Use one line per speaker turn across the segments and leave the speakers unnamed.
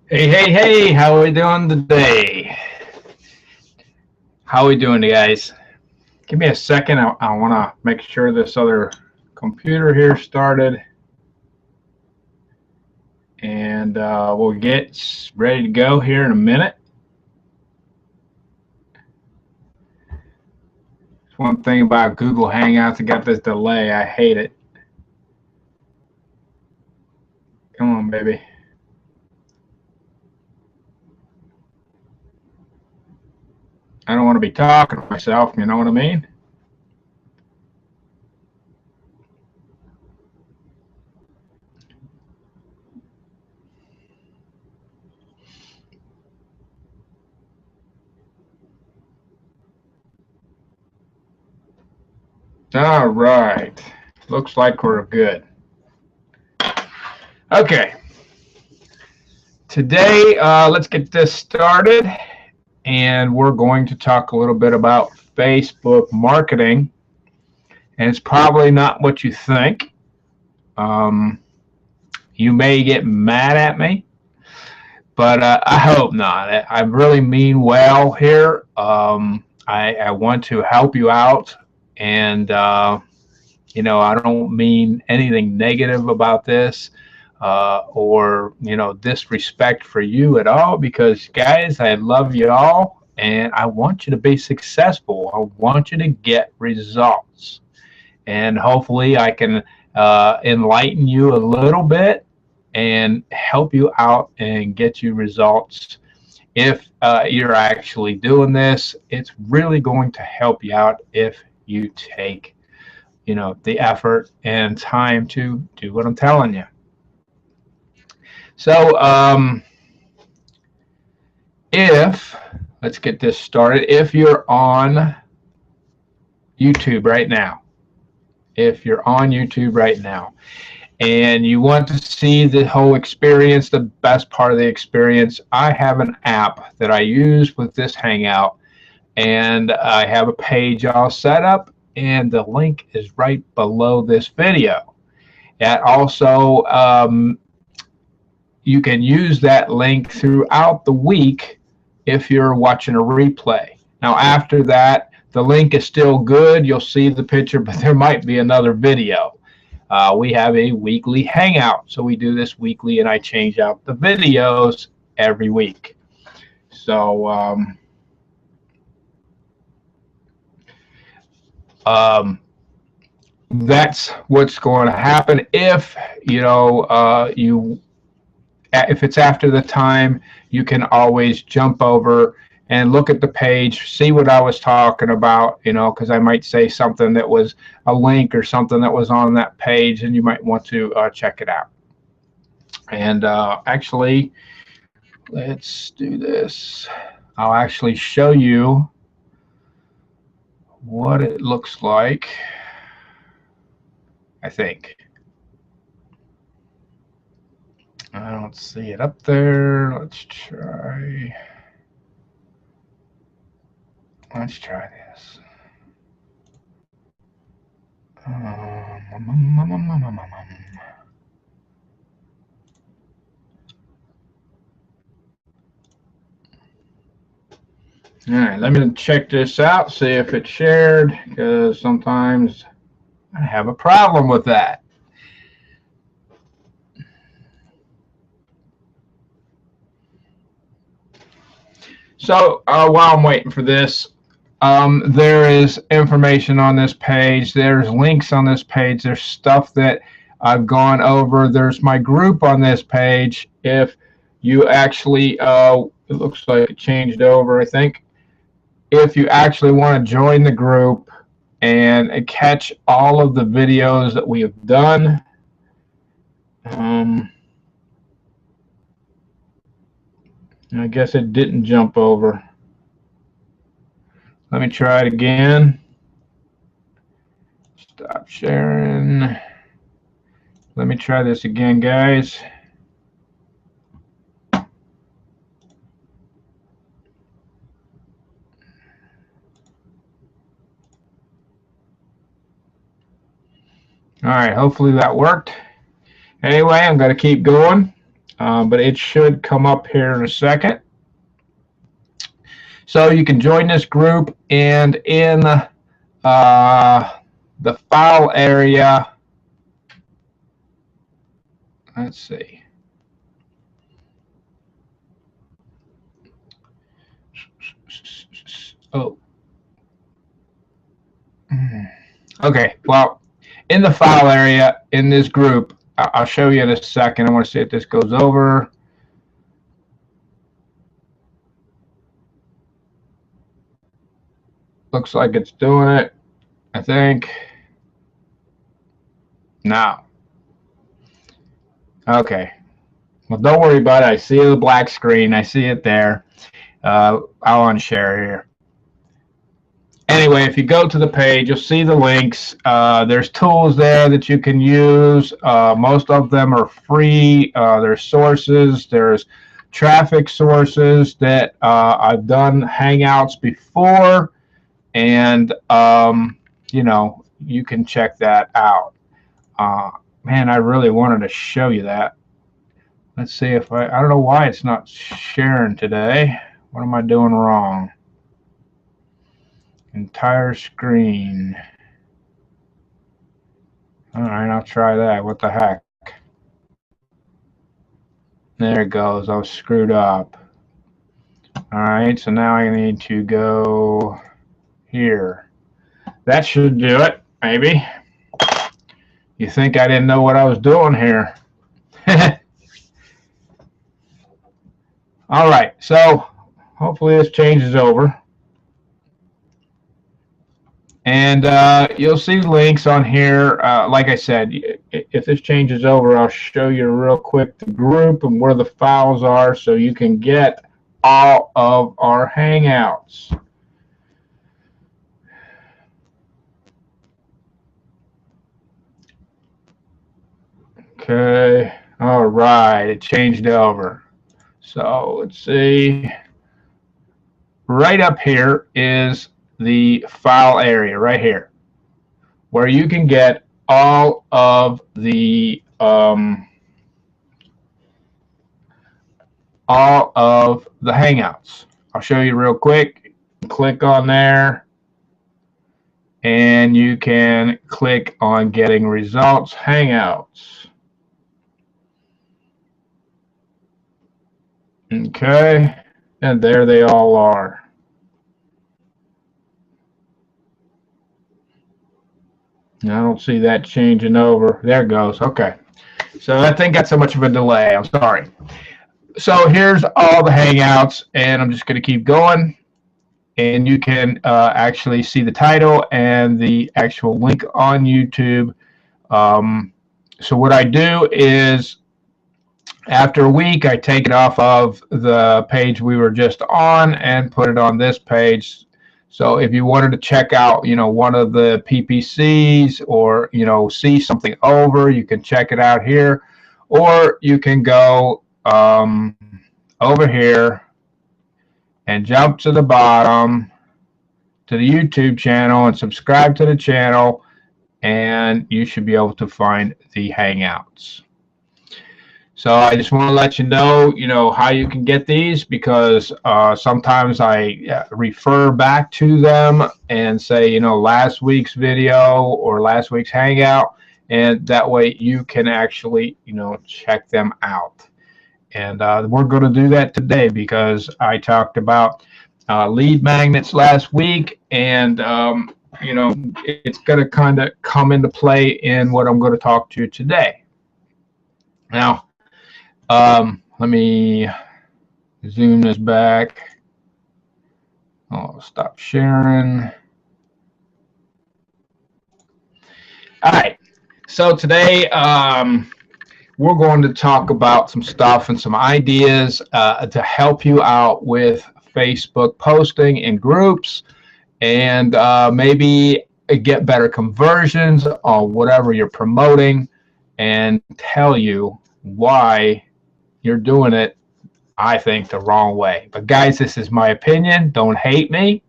Hey, how are we doing today? How are we doing, guys? Give me a second. I want to make sure this other computer here started, and we'll get ready to go here in a minute. It's one thing about Google Hangouts, it got this delay. I hate it. Come on, baby. I don't want to be talking to myself, you know what I mean? All right. Looks like we're good. Okay. Today, let's get this started, and we're going to talk a little bit about Facebook marketing. And it's probably not what you think. Um, you may get mad at me, but I hope not. I really mean well here. I want to help you out, and I don't mean anything negative about this. Or disrespect for you at all, because guys, I love you all and I want you to be successful. I want you to get results, and hopefully I can enlighten you a little bit and help you out and get you results. If you're actually doing this, it's really going to help you out if you take the effort and time to do what I'm telling you. So, if let's get this started. If you're on YouTube right now, and you want to see the whole experience, the best part of the experience, I have an app that I use with this Hangout, and I have a page all set up, and the link is right below this video. That also, you can use that link throughout the week if you're watching a replay. Now, after that, the link is still good. You'll see the picture, but there might be another video. We have a weekly hangout, so we do this weekly, and I change out the videos every week. So that's what's going to happen. If if it's after the time, you can always jump over and look at the page, see what I was talking about, because I might say something that was a link or something that was on that page, and you might want to check it out. And actually, let's do this. I'll actually show you what it looks like, I think. I don't see it up there. Let's try this. All right, let me check this out, see if it's shared, because sometimes I have a problem with that. So while I'm waiting for this, there is information on this page. There's links on this page. There's stuff that I've gone over. There's my group on this page. If you actually, it looks like it changed over, I think. If you actually want to join the group and catch all of the videos that we have done, I guess it didn't jump over. Let me try it again. Stop sharing. Let me try this again, guys. All right, hopefully that worked. Anyway, I'm going to keep going. but it should come up here in a second. So you can join this group, and in the file area, let's see. Oh. Okay, well, in the file area, in this group, I'll show you in a second. I want to see if this goes over. Looks like it's doing it, I think. No. Okay. Well, don't worry about it. I see the black screen. I see it there. I'll unshare here. Anyway, if you go to the page, you'll see the links. There's tools there that you can use. Most of them are free. There's sources. There's traffic sources that I've done Hangouts before, and you know, you can check that out. Man, I really wanted to show you that. Let's see if I don't know why it's not sharing today. What am I doing wrong? Entire screen. All right, I'll try that. What the heck? There it goes. I was screwed up. All right, so now I need to go here. That should do it, maybe. You think I didn't know what I was doing here. All right, so hopefully this changes over. And you'll see links on here. Like I said, if this changes over, I'll show you real quick the group and where the files are so you can get all of our Hangouts. Okay, all right, it changed over. So let's see. Right up here is the file area right here, where you can get all of the Hangouts. I'll show you real quick. Click on there, and you can click on Getting Results Hangouts. Okay, and there they all are. I don't see that changing over. There it goes. Okay. So I think that's so much of a delay. I'm sorry. So here's all the Hangouts, and I'm just going to keep going. And you can actually see the title and the actual link on YouTube. So what I do is, after a week, I take it off of the page we were just on and put it on this page. So if you wanted to check out, you know, one of the PPCs, or, you know, see something over, you can check it out here, or you can go over here and jump to the bottom to the YouTube channel and subscribe to the channel, and you should be able to find the Hangouts. So I just want to let you know, how you can get these, because sometimes I refer back to them and say, you know, last week's video or last week's Hangout, and that way you can actually, you know, check them out. And we're going to do that today, because I talked about lead magnets last week, and you know, it's going to kind of come into play in what I'm going to talk to you today. Now, let me zoom this back. I'll stop sharing. All right. So today we're going to talk about some stuff and some ideas to help you out with Facebook posting in groups, and maybe get better conversions on whatever you're promoting, and tell you why you're doing it, I think, the wrong way. But guys, this is my opinion. Don't hate me.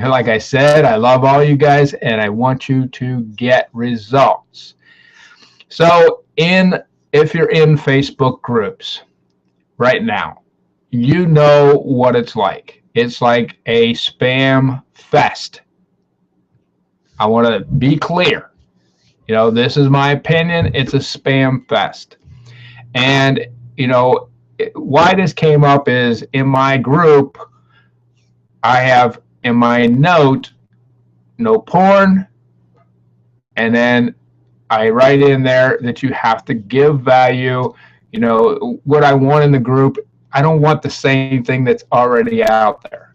Like I said, I love all you guys, and I want you to get results. So if you're in Facebook groups, right now. You know what it's like. It's like a spam fest. I want to be clear. This is my opinion. It's a spam fest. And, why this came up is in my group, I have in my note, no porn. And then I write in there that you have to give value. What I want in the group, I don't want the same thing that's already out there.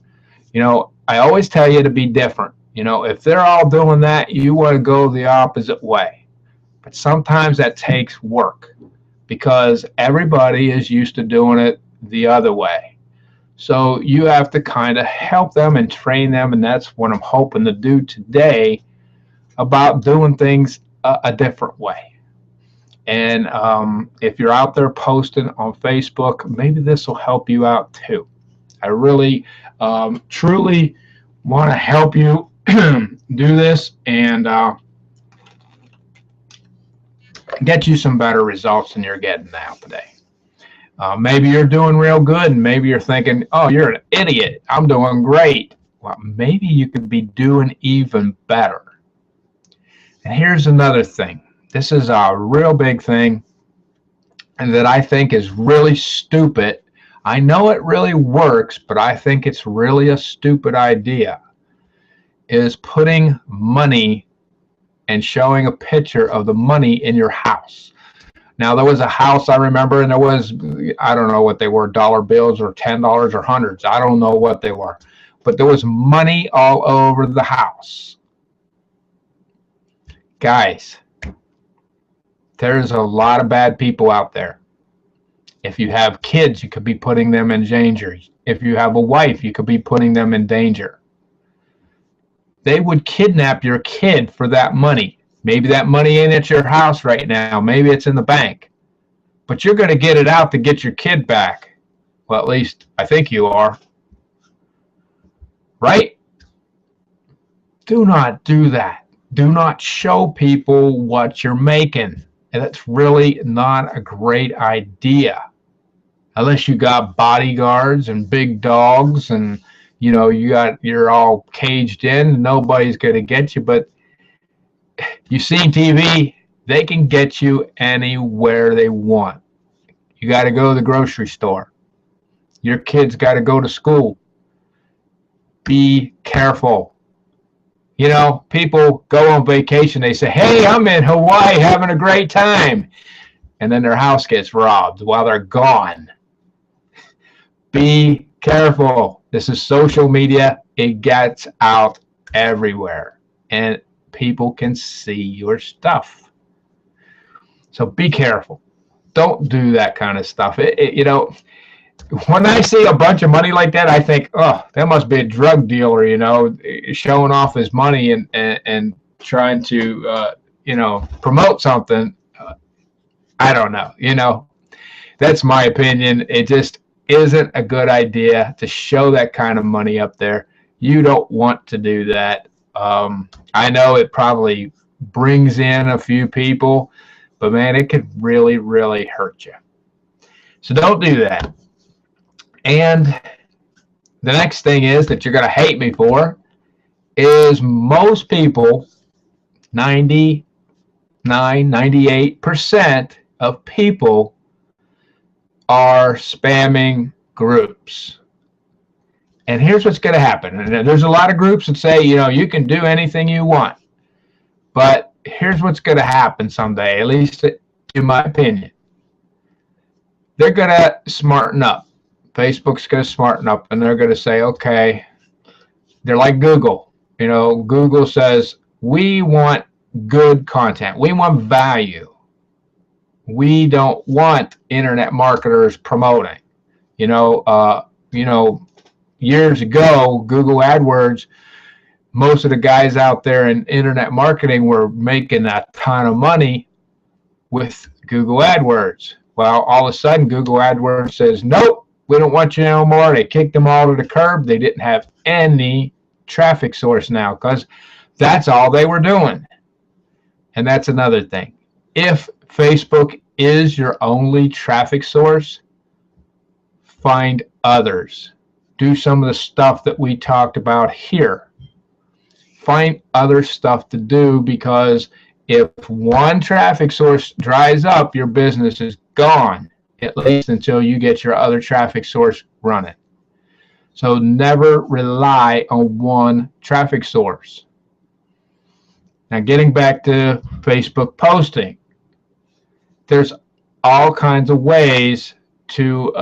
I always tell you to be different. If they're all doing that, you want to go the opposite way. But sometimes that takes work because everybody is used to doing it the other way. So you have to kind of help them and train them, and that's what I'm hoping to do today about doing things a different way. And if you're out there posting on Facebook, maybe this will help you out too. I really, truly want to help you do this and get you some better results than you're getting now today. Maybe you're doing real good, and maybe you're thinking, oh, you're an idiot. I'm doing great. Well, maybe you could be doing even better. And here's another thing. This is a real big thing and that I think is really stupid. I know it really works, but I think it's really a stupid idea, is putting money and showing a picture of the money in your house. Now, there was a house I remember, and there was, I don't know what they were, dollar bills or $10 or hundreds. I don't know what they were. But there was money all over the house. Guys, there's a lot of bad people out there. If you have kids, you could be putting them in danger. If you have a wife, you could be putting them in danger. They would kidnap your kid for that money. Maybe that money ain't at your house right now. Maybe it's in the bank. But you're going to get it out to get your kid back. Well, at least I think you are. Right? Do not do that. Do not show people what you're making. And that's really not a great idea. Unless you got bodyguards and big dogs and, you're all caged in. Nobody's going to get you. But you've seen TV. They can get you anywhere they want. You got to go to the grocery store. Your kids got to go to school. Be careful. People go on vacation. They say, hey, I'm in Hawaii having a great time. And then their house gets robbed while they're gone. Be careful. This is social media. It gets out everywhere. And people can see your stuff. So be careful. Don't do that kind of stuff. When I see a bunch of money like that, I think, oh, that must be a drug dealer, showing off his money and trying to, promote something. I don't know. That's my opinion. It just isn't a good idea to show that kind of money up there. You don't want to do that. I know it probably brings in a few people, but man, it could really, really hurt you. So don't do that. And the next thing is that you're going to hate me for is most people, 98% of people are spamming groups. And here's what's going to happen. And there's a lot of groups that say, you can do anything you want. But here's what's going to happen someday, at least in my opinion. They're going to smarten up. Facebook's going to smarten up, and they're going to say, okay, they're like Google. Google says, we want good content. We want value. We don't want internet marketers promoting. Years ago, Google AdWords, most of the guys out there in internet marketing were making a ton of money with Google AdWords. Well, all of a sudden, Google AdWords says, nope. We don't want you no more. They kicked them all to the curb. They didn't have any traffic source now because that's all they were doing. And that's another thing. If Facebook is your only traffic source, find others. Do some of the stuff that we talked about here. Find other stuff to do, because if one traffic source dries up, your business is gone, at least until you get your other traffic source running. So never rely on one traffic source. Now, getting back to Facebook posting, there's all kinds of ways to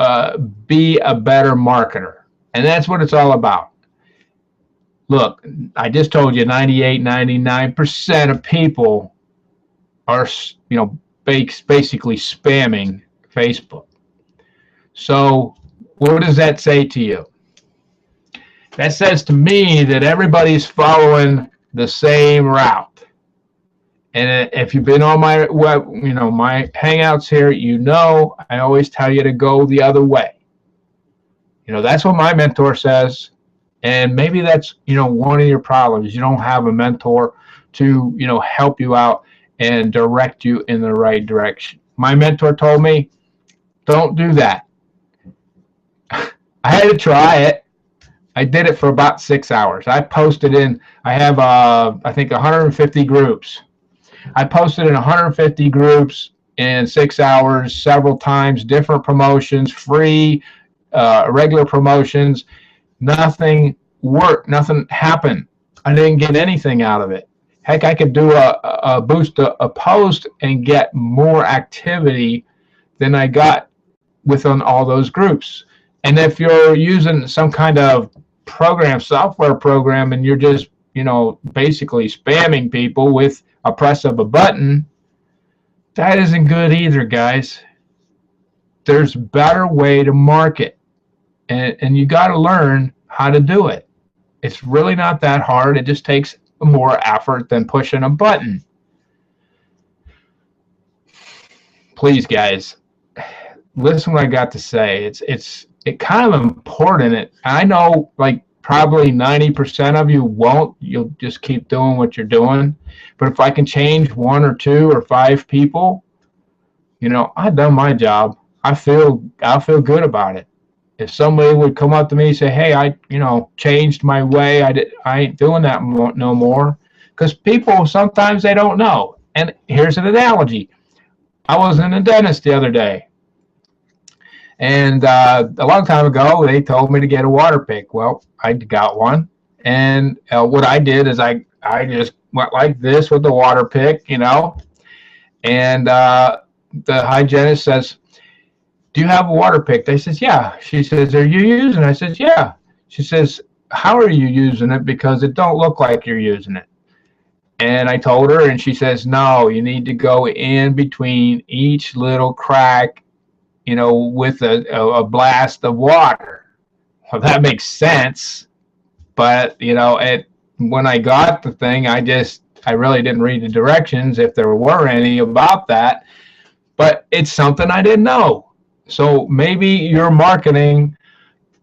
be a better marketer. And that's what it's all about. Look, I just told you 98, 99% of people are, basically spamming Facebook. So what does that say to you? That says to me that everybody's following the same route. And if you've been on my my hangouts here, I always tell you to go the other way. That's what my mentor says. And maybe that's, one of your problems. You don't have a mentor to, help you out and direct you in the right direction. My mentor told me, don't do that. I had to try it. I did it for about 6 hours. I posted I have, I think, 150 groups. I posted in 150 groups in 6 hours, several times, different promotions, free, regular promotions. Nothing worked. Nothing happened. I didn't get anything out of it. Heck, I could do a post and get more activity than I got within all those groups. And if you're using some kind of software program, and you're just, basically spamming people with a press of a button, that isn't good either, guys. There's a better way to market, and you got to learn how to do it. It's really not that hard. It just takes more effort than pushing a button. Please, guys, listen what I got to say. It's kind of important. I know, like, probably 90% of you won't. You'll just keep doing what you're doing. But if I can change 1 or 2 or 5 people, I've done my job. I'll feel good about it. If somebody would come up to me and say, hey, I changed my way, I ain't doing that no more. Because people, sometimes they don't know. And here's an analogy. I was in a dentist the other day. And a long time ago, they told me to get a water pick. Well, I got one. And what I did is I just went like this with the water pick, And the hygienist says, do you have a water pick? I says, yeah. She says, are you using it? I says, yeah. She says, how are you using it? Because it don't look like you're using it. And I told her, and she says, no, you need to go in between each little crack, with a blast of water. Well, that makes sense. But, when I got the thing, I really didn't read the directions, if there were any, about that. But it's something I didn't know. So maybe you're marketing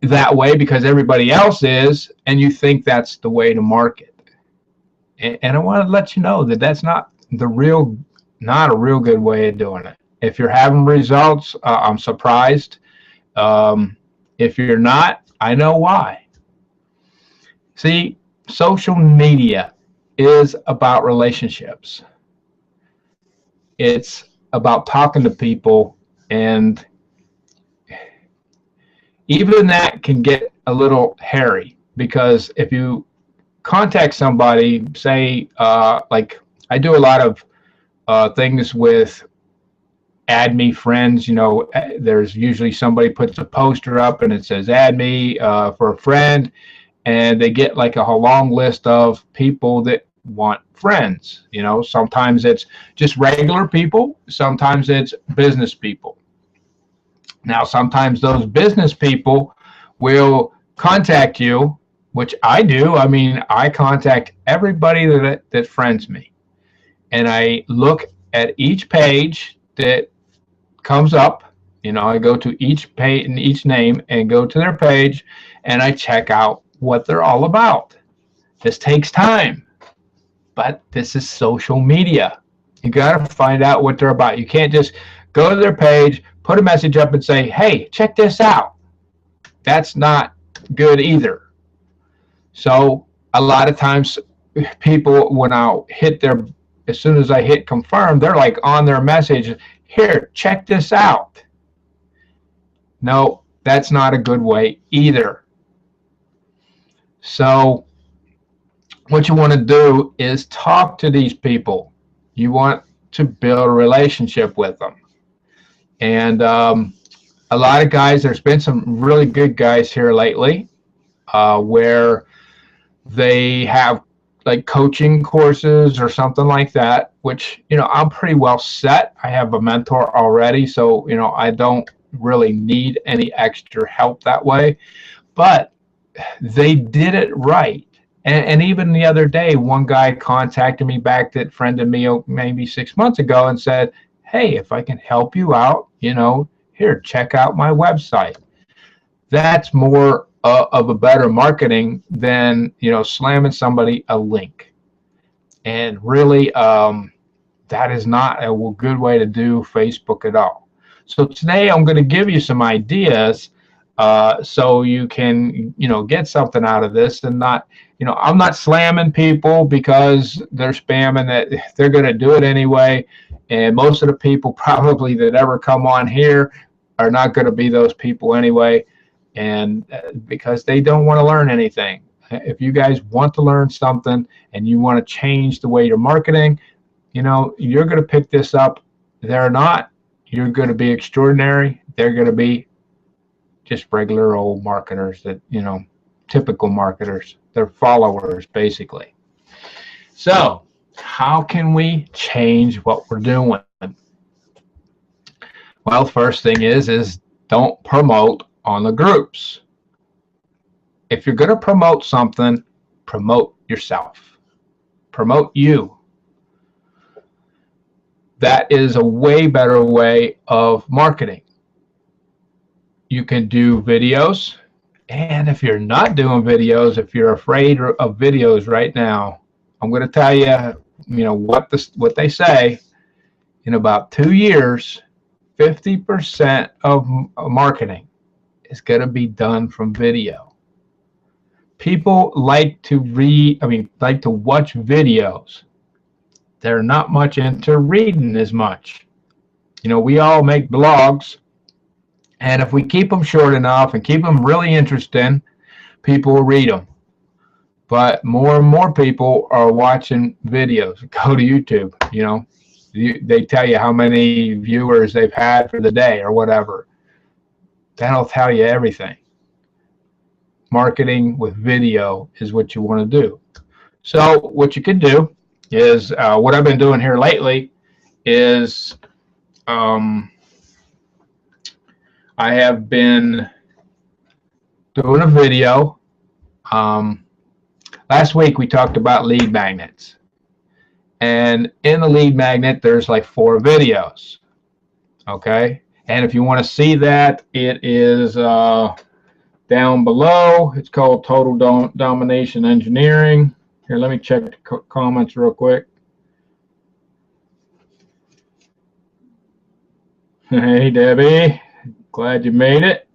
that way because everybody else is, and you think that's the way to market. And I want to let you know that that's not a real good way of doing it. If you're having results, I'm surprised. If you're not, I know why. See, social media is about relationships. It's about talking to people, and even that can get a little hairy, because if you contact somebody, say, like I do a lot of things with add me friends. There's usually somebody puts a poster up and it says add me for a friend, and they get like a long list of people that want friends. Sometimes it's just regular people, sometimes it's business people. Now, sometimes those business people will contact you, which I do. I mean, I contact everybody that friends me. And I look at each page that comes up. I go to each page and each name and go to their page, and I check out what they're all about. This takes time, but this is social media. You got to find out what they're about. You can't just go to their page, put a message up and say, hey, check this out. That's not good either. So a lot of times people, when I hit their, as soon as I hit confirm, they're like on their message, here, check this out. No, that's not a good way either. So what you want to do is talk to these people. You want to build a relationship with them. And a lot of guys, there's been some really good guys here lately where they have like coaching courses or something like that, which, you know, I'm pretty well set. I have a mentor already, so, you know, I don't really need any extra help that way. But they did it right. And even the other day, one guy contacted me back, that friended me maybe 6 months ago, and said, hey, if I can help you out, you know, here, check out my website. That's more of a better marketing than, you know, slamming somebody a link. And really, that is not a good way to do Facebook at all. So today I'm going to give you some ideas so you can, you know, get something out of this, and not, you know, I'm not slamming people because they're spamming, that they're going to do it anyway. And most of the people probably that ever come on here are not going to be those people anyway, and because they don't want to learn anything. If you guys want to learn something and you want to change the way you're marketing, you know, you're going to pick this up. They're not. You're going to be extraordinary. They're going to be just regular old marketers that, you know, typical marketers. They're followers, basically. So how can we change what we're doing? Well, first thing is don't promote on the groups. If you're going to promote something, promote yourself. Promote you. That is a way better way of marketing. You can do videos, and if you're not doing videos, if you're afraid of videos right now, I'm going to tell you, you know, what they say. In about 2 years, 50% of marketing is going to be done from video. People like to like to watch videos. They're not much into reading as much. You know, we all make blogs, and if we keep them short enough and keep them really interesting, people will read them. But more and more people are watching videos. Go to YouTube, you know, they tell you how many viewers they've had for the day or whatever. That'll tell you everything. Marketing with video is what you want to do. So what you could do is, what I've been doing here lately is, I have been doing a video. Last week we talked about lead magnets. And in the lead magnet, there's like 4 videos. Okay? And if you want to see that, it is down below. It's called Total Domination Engineering. Here, let me check the comments real quick. Hey, Debbie. Glad you made it.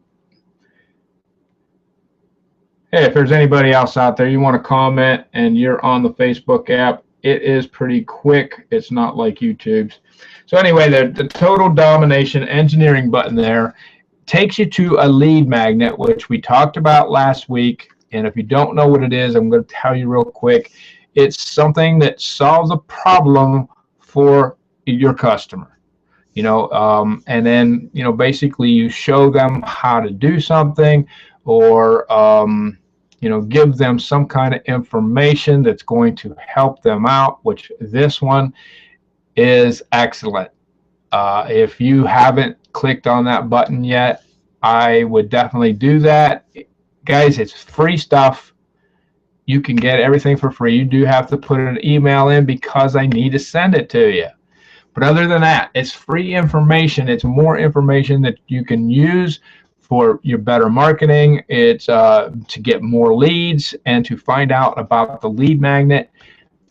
Hey, if there's anybody else out there, you want to comment and you're on the Facebook app, it is pretty quick. It's not like YouTube's. So anyway, the Total Domination Engineering button there takes you to a lead magnet, which we talked about last week. And if you don't know what it is, I'm going to tell you real quick. It's something that solves a problem for your customer. You know, and then, you know, basically you show them how to do something, or, you know, give them some kind of information that's going to help them out, which this one is excellent. If you haven't clicked on that button yet, I would definitely do that. Guys, it's free stuff. You can get everything for free. You do have to put an email in because I need to send it to you. But other than that, it's free information. It's more information that you can use for your better marketing. It's to get more leads and to find out about the lead magnet.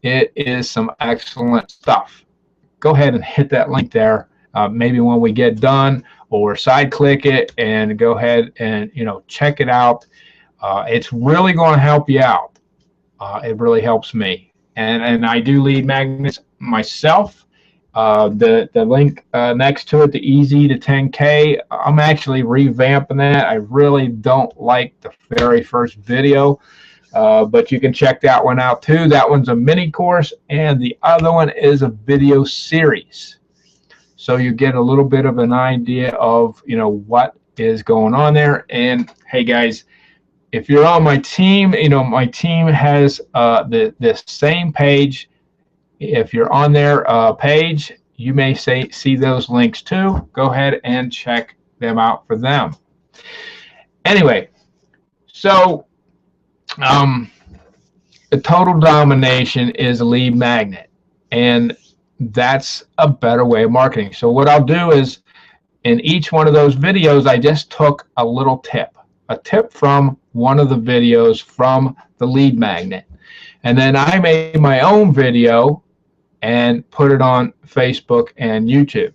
It is some excellent stuff. Go ahead and hit that link there. Maybe when we get done, or side click it and go ahead and check it out. It's really going to help you out. It really helps me, and I do lead magnets myself. The link next to it, the Easy to 10K, I'm actually revamping that. I really don't like the very first video, but you can check that one out too. That one's a mini course, and the other one is a video series. So you get a little bit of an idea of what is going on there. And hey guys, if you're on my team, my team has the same page. If you're on their page, you may see those links too. Go ahead and check them out for them. Anyway, so the total domination is a lead magnet, and that's a better way of marketing. So what I'll do is, in each one of those videos, I just took a little tip, from one of the videos from the lead magnet, and then I made my own video and put it on Facebook and YouTube.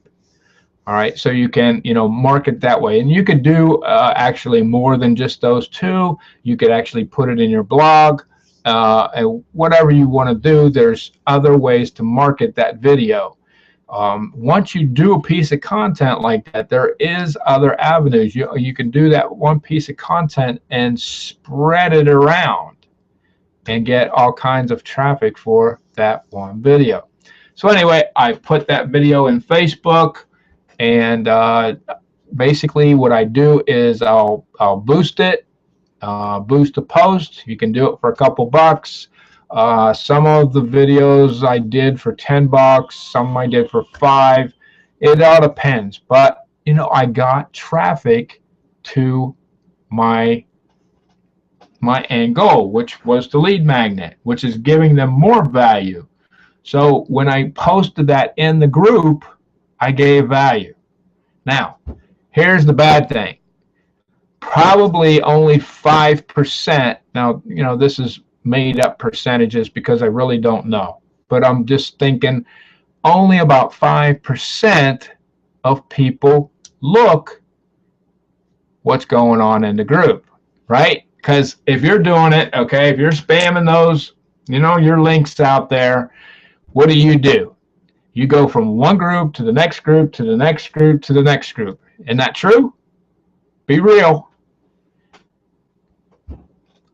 All right, so you can market that way, and you could do actually more than just those two. You could actually put it in your blog, and whatever you want to do. There's other ways to market that video. Once you do a piece of content like that, there is other avenues. You can do that one piece of content and spread it around and get all kinds of traffic for that one video. So anyway, I put that video in Facebook, and basically what I do is I'll boost it, boost a post. You can do it for a couple bucks. Some of the videos I did for 10 bucks, some I did for 5. It all depends, but I got traffic to my end goal, which was the lead magnet, which is giving them more value. So when I posted that in the group, I gave value. Now, here's the bad thing. Probably only 5%. Now, this is made up percentages because I really don't know. But I'm just thinking only about 5% of people look what's going on in the group, right? Because if you're doing it, okay, if you're spamming those, your links out there, what do? You go from one group to the next group to the next group to the next group. Isn't that true? Be real.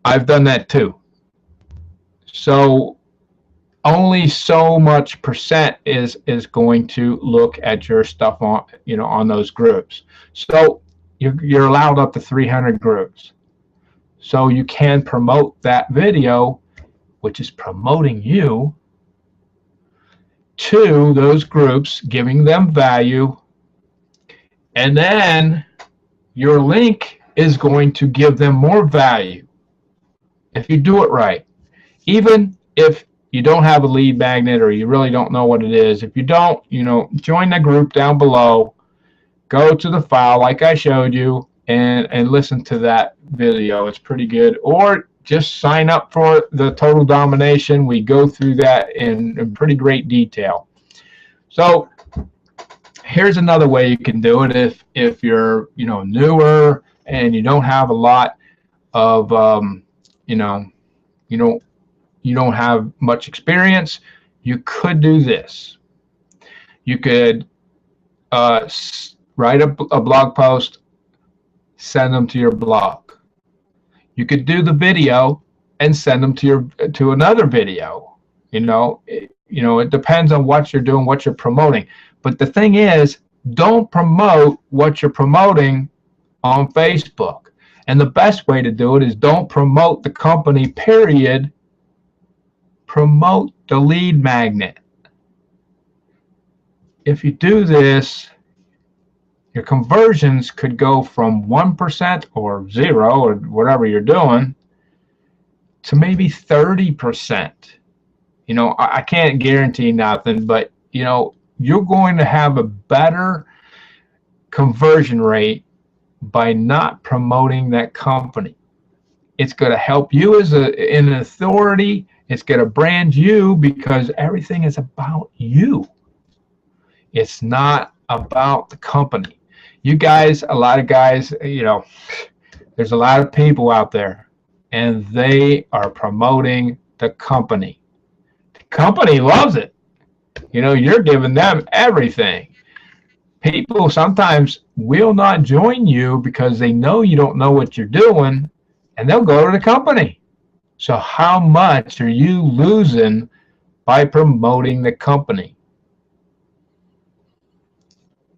I've done that too. So only so much percent is going to look at your stuff on on those groups. So you're allowed up to 300 groups. So you can promote that video, which is promoting you, to those groups, giving them value, and then your link is going to give them more value if you do it right. Even if you don't have a lead magnet or you really don't know what it is, if you don't, join the group down below, go to the file like I showed you, and listen to that video. It's pretty good. Or just sign up for the total domination. We go through that in pretty great detail. So here's another way you can do it if you're newer and you don't have a lot of you don't have much experience. You could do this. You could write a blog post, send them to your blog. You could do the video and send them to another video. It depends on what you're doing, what you're promoting. But the thing is, don't promote what you're promoting on Facebook. And the best way to do it is don't promote the company, period. Promote the lead magnet. If you do this, your conversions could go from 1% or 0 or whatever you're doing to maybe 30%. I can't guarantee nothing, but you're going to have a better conversion rate by not promoting that company. It's going to help you as an authority. It's going to brand you because everything is about you. It's not about the company. You guys, a lot of guys, there's a lot of people out there, and they are promoting the company. The company loves it. You're giving them everything. People sometimes will not join you because they know you don't know what you're doing, and they'll go to the company. So how much are you losing by promoting the company?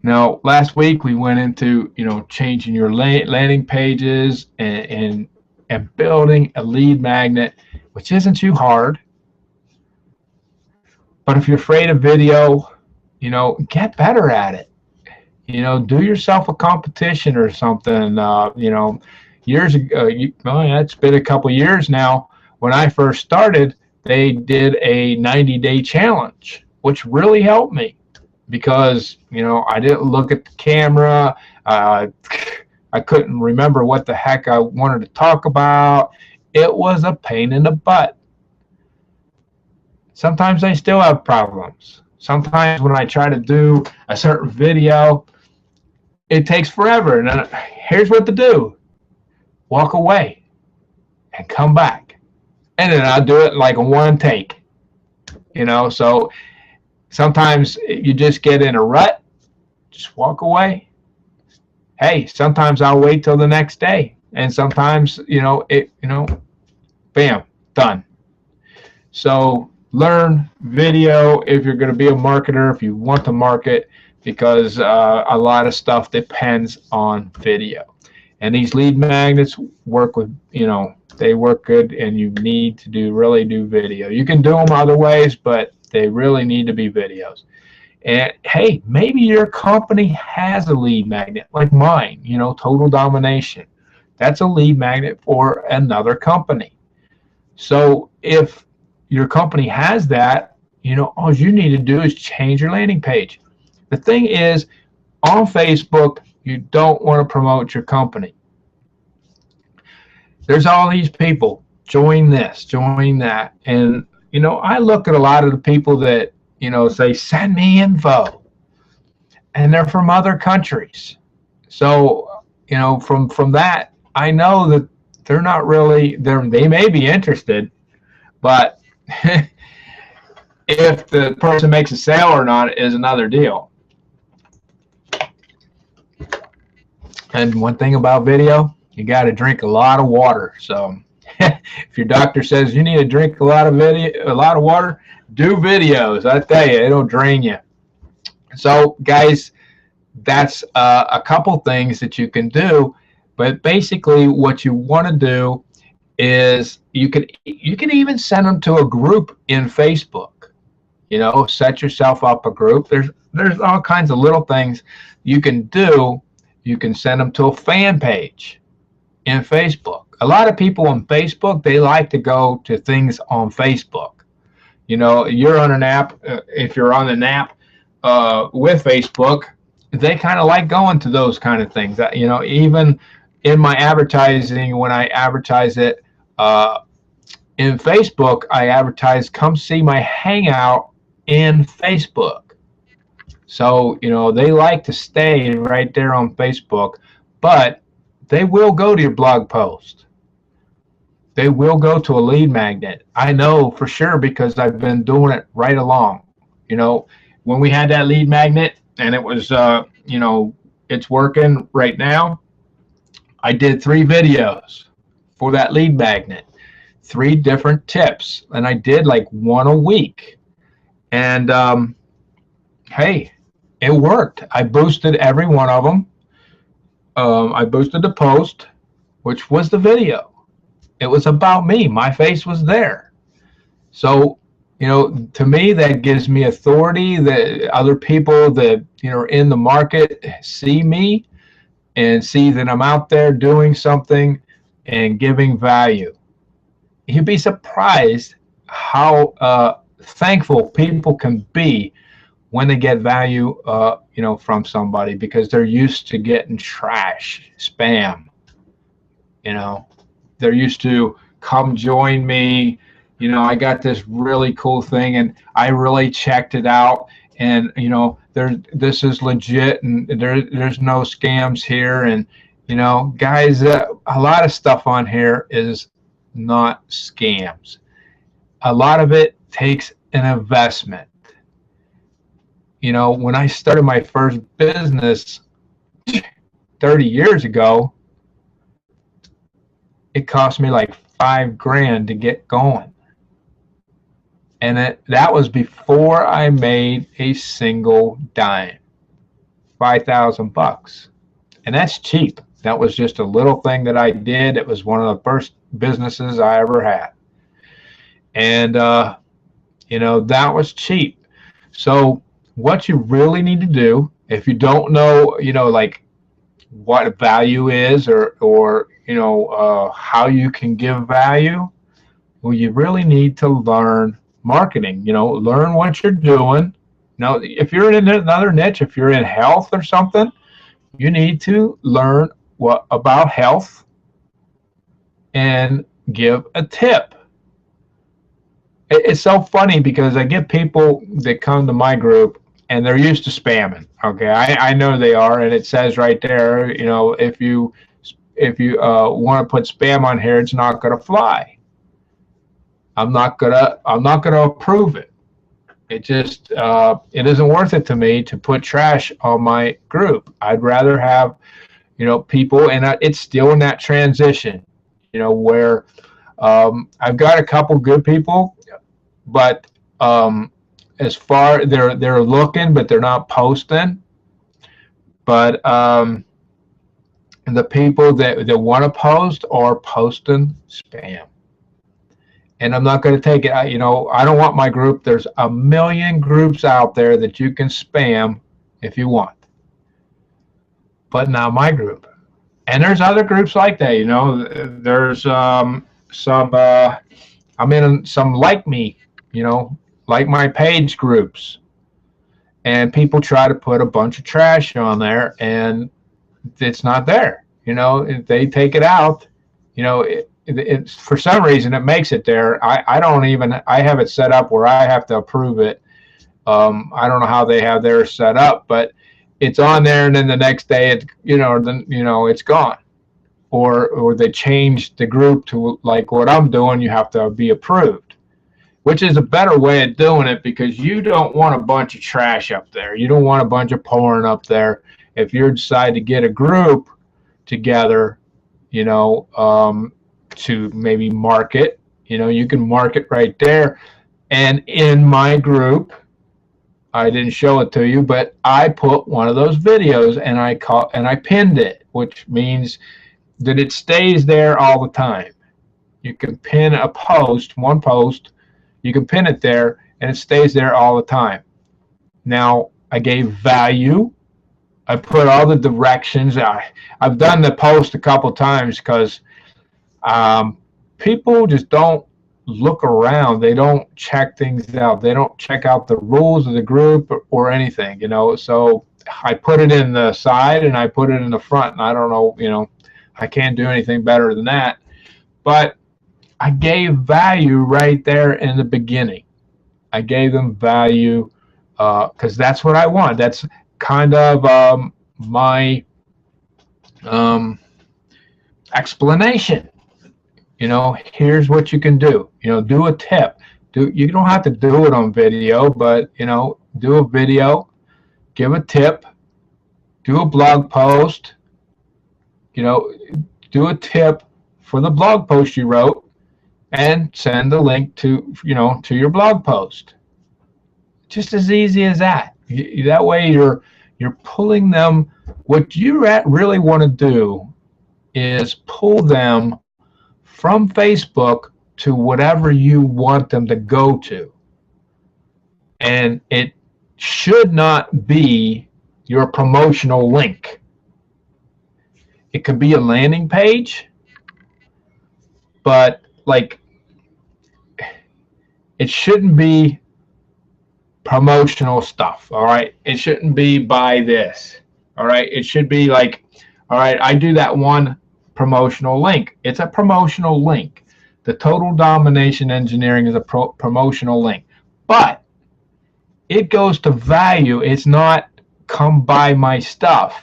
Now, last week we went into, changing your landing pages and building a lead magnet, which isn't too hard. But if you're afraid of video, get better at it. Do yourself a competition or something. Years ago, it's been a couple years now. When I first started, they did a 90-day challenge, which really helped me because, I didn't look at the camera. I couldn't remember what the heck I wanted to talk about. It was a pain in the butt. Sometimes I still have problems. Sometimes when I try to do a certain video, it takes forever. And then here's what to do. Walk away and come back. And then I'll do it like a one take. So sometimes you just get in a rut, just walk away. Hey, sometimes I'll wait till the next day. And sometimes, bam, done. So learn video if you're going to be a marketer, if you want to market, because a lot of stuff depends on video. And these lead magnets work with, they work good, and you need to really do video. You can do them other ways, but they really need to be videos. And hey, maybe your company has a lead magnet like mine, Total Domination. That's a lead magnet for another company. So if your company has that, all you need to do is change your landing page. The thing is, on Facebook, you don't want to promote your company. There's all these people, join this, join that. And, I look at a lot of the people that, say, send me info. And they're from other countries. So, from that, I know that they're not really, they may be interested, but if the person makes a sale or not is another deal. And one thing about video, you got to drink a lot of water. So if your doctor says you need to drink a lot of water, do videos. I tell you, it'll drain you. So guys, that's a couple things that you can do. But basically what you want to do is you can even send them to a group in Facebook. Set yourself up a group. There's all kinds of little things you can do. You can send them to a fan page in Facebook. A lot of people on Facebook, they like to go to things on Facebook. You're on an app. If you're on an app with Facebook, they kind of like going to those kind of things. Even in my advertising, when I advertise it in Facebook, I advertise, come see my hangout in Facebook. So, they like to stay right there on Facebook, but they will go to your blog post. They will go to a lead magnet. I know for sure because I've been doing it right along. When we had that lead magnet and it was, it's working right now, I did 3 videos for that lead magnet, 3 different tips, and I did like 1 a week. And hey, it worked. I boosted every one of them. I boosted the post, which was the video. It was about me. My face was there. So, to me, that gives me authority that other people that, are in the market see me and see that I'm out there doing something and giving value. You'd be surprised how thankful people can be when they get value, from somebody, because they're used to getting trash, spam. They're used to come join me. I got this really cool thing, and I really checked it out, and this is legit, and there's no scams here. And guys, a lot of stuff on here is not scams. A lot of it takes an investment. When I started my first business 30 years ago, it cost me like $5,000 to get going. And that was before I made a single dime. $5,000. And that's cheap. That was just a little thing that I did. It was one of the first businesses I ever had. And, that was cheap. So what you really need to do, if you don't know, like what value is or how you can give value, well, you really need to learn marketing. Learn what you're doing. If you're in another niche, if you're in health or something, you need to learn about health and give a tip. It's so funny because I get people that come to my group and they're used to spamming. Okay, I know they are, and it says right there, if you want to put spam on here, it's not going to fly. I'm not gonna approve it. It just it isn't worth it to me to put trash on my group. I'd rather have people, and it's still in that transition, where I've got a couple good people, but as far they're looking, but they're not posting. But the people that want to post are posting spam. And I'm not going to take it. I don't want my group. There's a million groups out there that you can spam if you want, but not my group. And there's other groups like that. There's some. I'm in some Like Me, like my page groups, and people try to put a bunch of trash on there, and it's not there. If they take it out, it's for some reason it makes it there. I have it set up where I have to approve it. I don't know how they have theirs set up, but it's on there, and then the next day it's gone, or they change the group to like what I'm doing. You have to be approved, which is a better way of doing it, because you don't want a bunch of trash up there. You don't want a bunch of porn up there. If you decide to get a group together, to maybe market, you can market right there. And in my group, I didn't show it to you, but I put one of those videos and I pinned it, which means that it stays there all the time. You can pin a post, one post, you can pin it there and it stays there all the time. Now, I gave value. I put all the directions. I've done the post a couple times because people just don't look around. They don't check things out. They don't check out the rules of the group or anything, So I put it in the side and I put it in the front, and I don't know, I can't do anything better than that. But I gave value right there in the beginning. I gave them value because that's what I want. That's kind of my explanation. Here's what you can do. Do a tip. You don't have to do it on video, but do a video, give a tip, do a blog post. Do a tip for the blog post you wrote, and send the link to your blog post. Just as easy as that. That way you're pulling them. What you really want to do is pull them from Facebook to whatever you want them to go to. And it should not be your promotional link. It could be a landing page, but it shouldn't be promotional stuff. All right, it shouldn't be buy this. All right, it should be like, all right, I do that one promotional link. It's a promotional link. The Total Domination Engineering is a promotional link. But it goes to value. It's not come buy my stuff.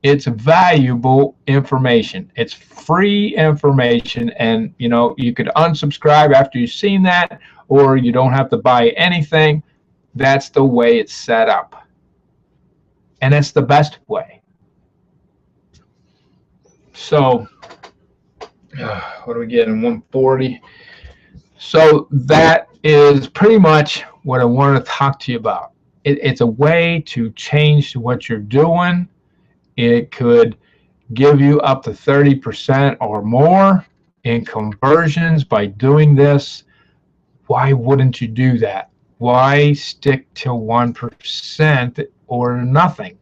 It's valuable information. It's free information, and you could unsubscribe after you've seen that, or you don't have to buy anything. That's the way it's set up, and it's the best way. So what are we getting? 140. So that is pretty much what I wanted to talk to you about. It's a way to change what you're doing. It could give you up to 30% or more in conversions by doing this. Why wouldn't you do that? Why stick to 1% or nothing?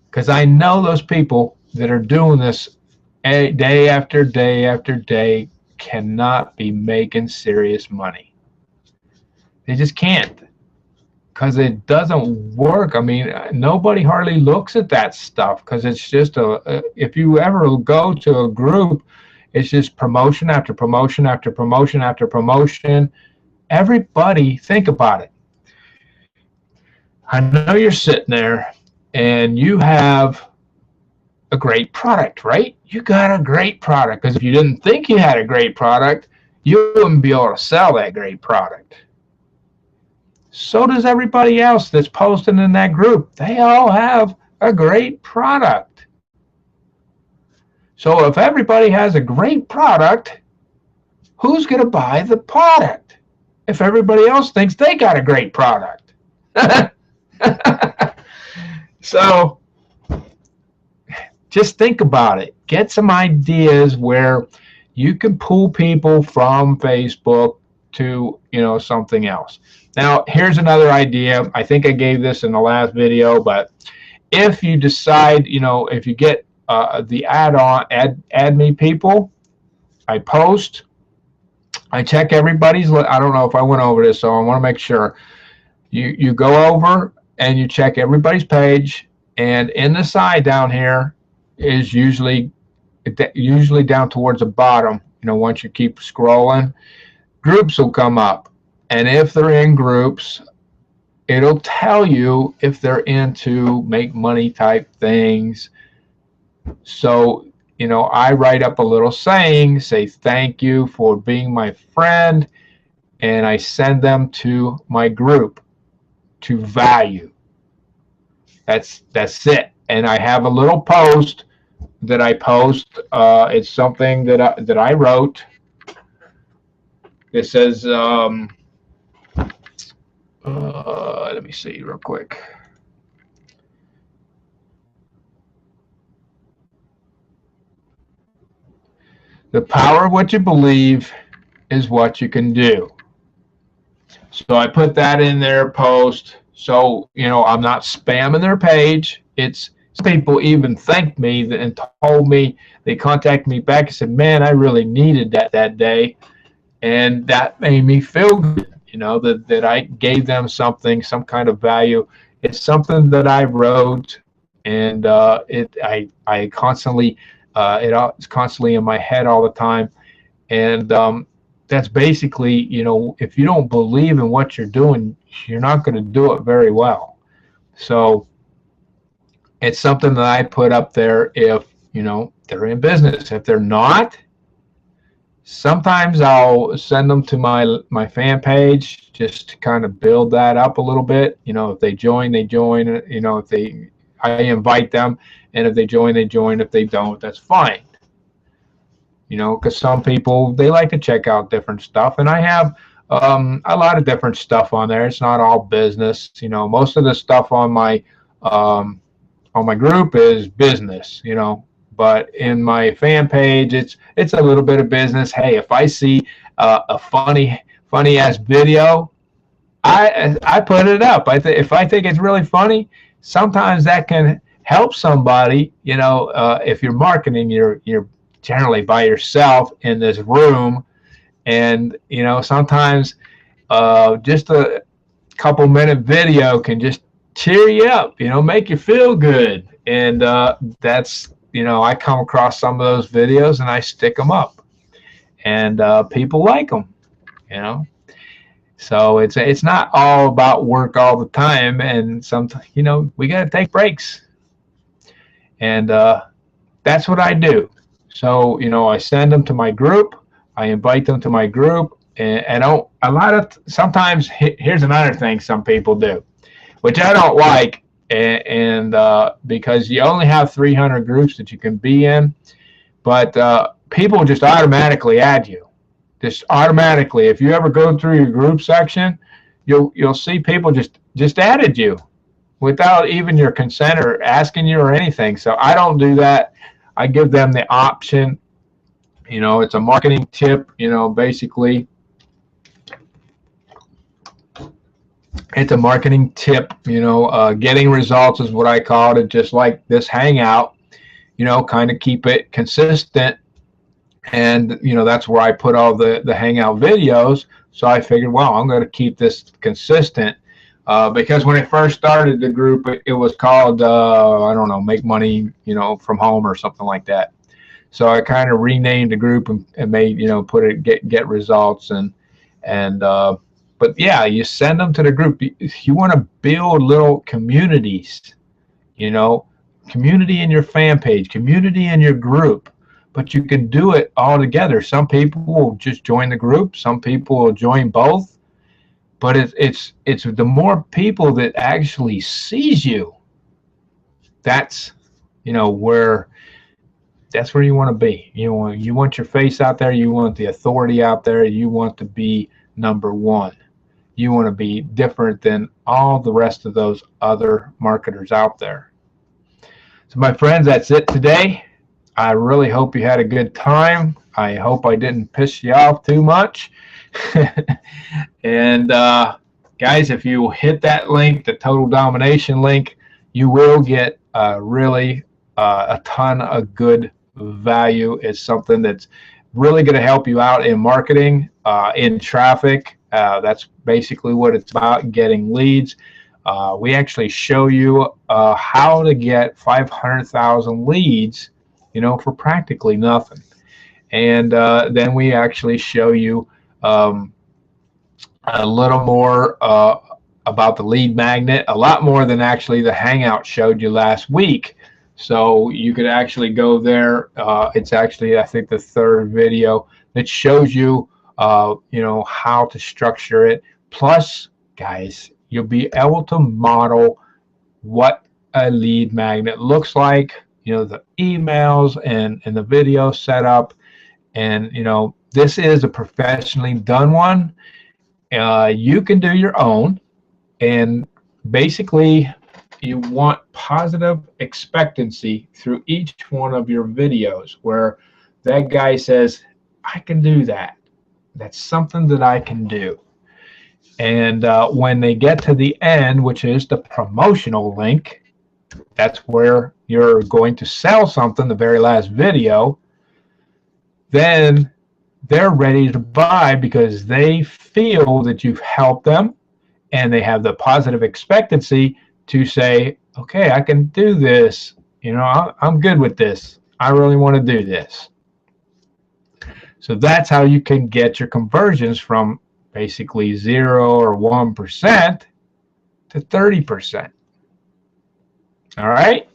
Because I know those people that are doing this day after day after day cannot be making serious money. They just can't, because it doesn't work. I mean, nobody hardly looks at that stuff, because it's just if you ever go to a group, it's just promotion after promotion after promotion after promotion. Everybody, think about it. I know you're sitting there and you have a great product, right? You got a great product, because if you didn't think you had a great product, you wouldn't be able to sell that great product. So does everybody else that's posting in that group. They all have a great product. So if everybody has a great product, who's going to buy the product if everybody else thinks they got a great product? So just think about it. Get some ideas where you can pull people from Facebook to something else. Now, here's another idea. I think I gave this in the last video, but if you decide, if you get the add me people, I post, I check everybody's, I don't know if I went over this, so I want to make sure. You go over and you check everybody's page, and in the side down here is usually down towards the bottom. Once you keep scrolling, groups will come up. And if they're in groups, it'll tell you if they're into make money type things. So, I write up a little saying, say thank you for being my friend, and I send them to my group to value. That's it. And I have a little post that I post. It's something that I wrote. It says, let me see real quick. The power of what you believe is what you can do. So I put that in their post. So, I'm not spamming their page. It's people even thanked me and told me, they contacted me back and said, man, I really needed that day. And that made me feel good. That I gave them something, some kind of value. It's something that I wrote, and I constantly, it's constantly in my head all the time. And that's basically, if you don't believe in what you're doing, you're not going to do it very well. So it's something that I put up there if, they're in business. If they're not, sometimes I'll send them to my fan page just to kind of build that up a little bit. If they join, they join. If I invite them, and if they join, they join. If they don't, that's fine. Because some people, they like to check out different stuff, and I have a lot of different stuff on there. It's not all business. Most of the stuff on my group is business. But in my fan page, it's a little bit of business. Hey, if I see a funny ass video, I put it up. If I think it's really funny, sometimes that can help somebody. If you're marketing, you're generally by yourself in this room, and sometimes just a couple minute video can just cheer you up. Make you feel good, and that's. I come across some of those videos and I stick them up, and people like them. So it's not all about work all the time, and sometimes, you know, we got to take breaks, and that's what I do. So, you know, I send them to my group, I invite them to my group, and don't a lot of sometimes here's another thing some people do, which I don't like, and because you only have 300 groups that you can be in, but people just automatically add you. Just automatically, if you ever go through your group section, you'll see people just added you without even your consent or asking you or anything. So I don't do that. I give them the option. You know, it's a marketing tip. You know, basically, it's a marketing tip. You know, getting results is what I call it. Just like this hangout, you know, kind of keep it consistent. And, you know, that's where I put all the hangout videos. So I figured, well, I'm going to keep this consistent. Because when I first started the group, it was called, I don't know, Make Money, you know, from Home or something like that. So I kind of renamed the group and made, you know, put it, get results. But yeah, you send them to the group. You want to build little communities, you know, community in your fan page, community in your group. But you can do it all together. Some people will just join the group. Some people will join both. But it's the more people that actually sees you, that's, you know, that's where you want to be. You want your face out there. You want the authority out there. You want to be number one. You want to be different than all the rest of those other marketers out there. So my friends, that's it today. I really hope you had a good time. I hope I didn't piss you off too much. And guys, if you hit that link, the Total Domination link, you will get really a ton of good value. It's something that's really going to help you out in marketing, in traffic. That's basically what it's about, getting leads. We actually show you how to get 500,000 leads, you know, for practically nothing. And then we actually show you a little more about the lead magnet, a lot more than actually the hangout showed you last week. So you could actually go there. It's actually, I think, the third video that shows you, you know, how to structure it. Plus, guys, you'll be able to model what a lead magnet looks like, you know, the emails and the video setup. And, you know, this is a professionally done one. You can do your own. And basically, you want positive expectancy through each one of your videos where that guy says, I can do that. That's something that I can do. And when they get to the end, which is the promotional link, that's where you're going to sell something, the very last video, then they're ready to buy because they feel that you've helped them and they have the positive expectancy to say, okay, I can do this. You know, I'm good with this. I really want to do this. So that's how you can get your conversions from basically 0 or 1% to 30%. All right.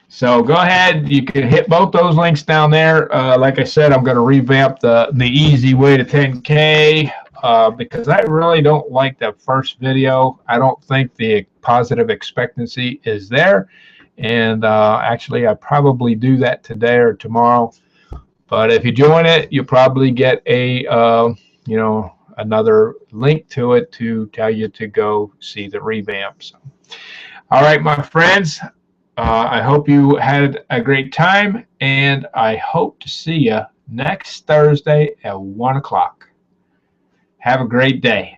So go ahead. You can hit both those links down there. Like I said, I'm going to revamp the easy way to 10K because I really don't like the first video. I don't think the positive expectancy is there. And actually, I probably do that today or tomorrow. But if you join it, you'll probably get a, you know, another link to it to tell you to go see the revamp. So, all right, my friends. I hope you had a great time, and I hope to see you next Thursday at 1 o'clock. Have a great day.